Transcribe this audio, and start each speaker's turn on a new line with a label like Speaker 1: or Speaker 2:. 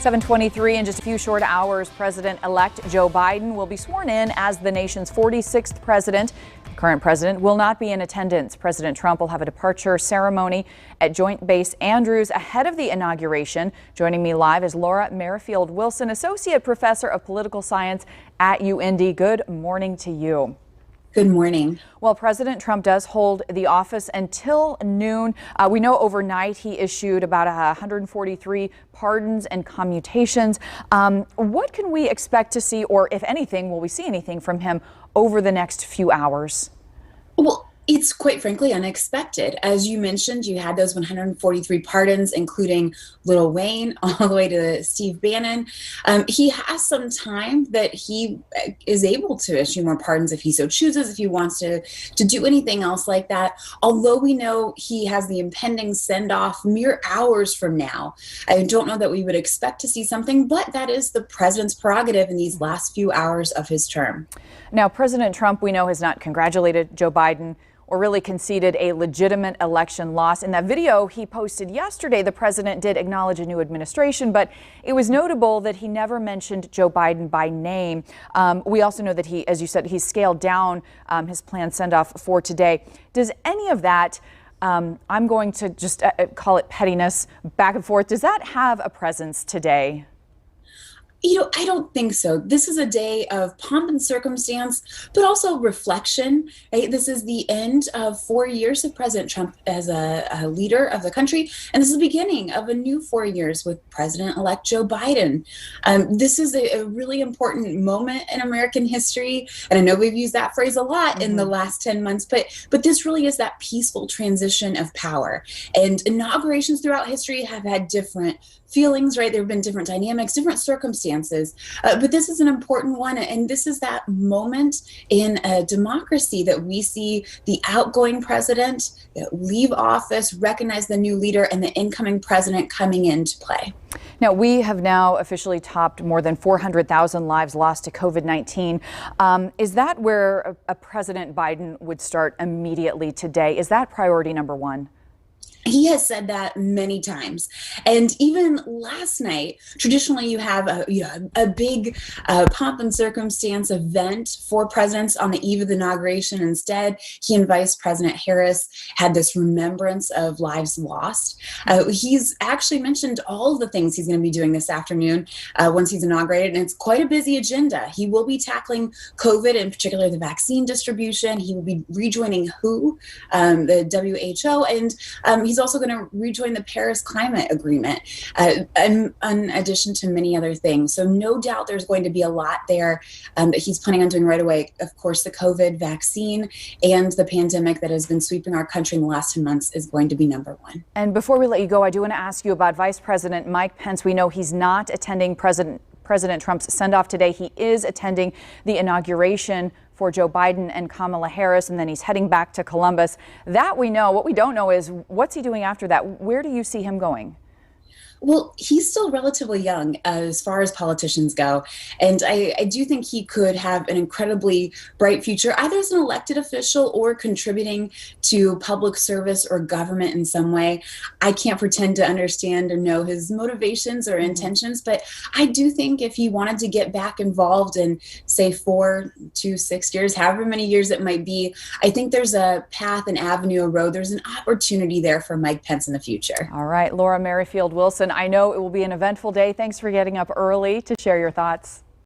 Speaker 1: 7:23 in just a few short hours, President-elect Joe Biden will be sworn in as the nation's 46th president. The current president will not be in attendance. President Trump will have a departure ceremony at Joint Base Andrews ahead of the inauguration. Joining me live is Laura Merrifield Wilson, Associate Professor of Political Science at UIndy. Good morning to you.
Speaker 2: Good morning.
Speaker 1: Well, President Trump does hold the office until noon. We know overnight he issued about 143 pardons and commutations. What can we expect to see, or if anything, will we see anything from him over the next few hours?
Speaker 2: Well, it's quite frankly unexpected. As you mentioned, you had those 143 pardons, including Lil Wayne, all the way to Steve Bannon. He has some time that he is able to issue more pardons if he so chooses, if he wants to do anything else like that. Although we know he has the impending send-off mere hours from now, I don't know that we would expect to see something, but that is the president's prerogative in these last few hours of his term.
Speaker 1: Now, President Trump, we know, has not congratulated Joe Biden or really conceded a legitimate election loss. In that video he posted yesterday, the president did acknowledge a new administration, but it was notable that he never mentioned Joe Biden by name. We also know that he, as you said, he scaled down his planned send-off for today. Does any of that, I'm going to just call it pettiness, back and forth, does that have a presence today?
Speaker 2: I don't think so. This is a day of pomp and circumstance, but also reflection. Right? This is the end of 4 years of President Trump as a leader of the country, and this is the beginning of a new 4 years with President-elect Joe Biden. This is a really important moment in American history, and I know we've used that phrase a lot in the last 10 months, but this really is that peaceful transition of power. And inaugurations throughout history have had different feelings, right? There have been different dynamics, different circumstances, but this is an important one. And this is that moment in a democracy that we see the outgoing president leave office, recognize the new leader, and the incoming president coming into play.
Speaker 1: Now, we have now officially topped more than 400,000 lives lost to COVID-19. Is that where a President Biden would start immediately today? Is that priority number one?
Speaker 2: He has said that many times. And even last night, traditionally you have a big pomp and circumstance event for presidents on the eve of the inauguration. Instead, he and Vice President Harris had this remembrance of lives lost. He's actually mentioned all of the things he's going to be doing this afternoon once he's inaugurated, and it's quite a busy agenda. He will be tackling COVID, in particular the vaccine distribution. He will be rejoining WHO, the WHO, and he's also going to rejoin the Paris Climate Agreement, in addition to many other things. So no doubt there's going to be a lot there that he's planning on doing right away. Of course, the COVID vaccine and the pandemic that has been sweeping our country in the last 10 months is going to be number one.
Speaker 1: And before we let you go, I do want to ask you about Vice President Mike Pence. We know he's not attending President Trump's send-off today. He is attending the inauguration for Joe Biden and Kamala Harris, and then he's heading back to Columbus. That we know. What we don't know is what's he doing after that? Where do you see him going?
Speaker 2: Well, he's still relatively young as far as politicians go. And I do think he could have an incredibly bright future, either as an elected official or contributing to public service or government in some way. I can't pretend to understand or know his motivations or intentions, but I do think if he wanted to get back involved in, say, 4 to 6 years, however many years it might be, I think there's a path, an avenue, a road. There's an opportunity there for Mike Pence in the future.
Speaker 1: All right, Laura Merrifield Wilson. I know it will be an eventful day. Thanks for getting up early to share your thoughts.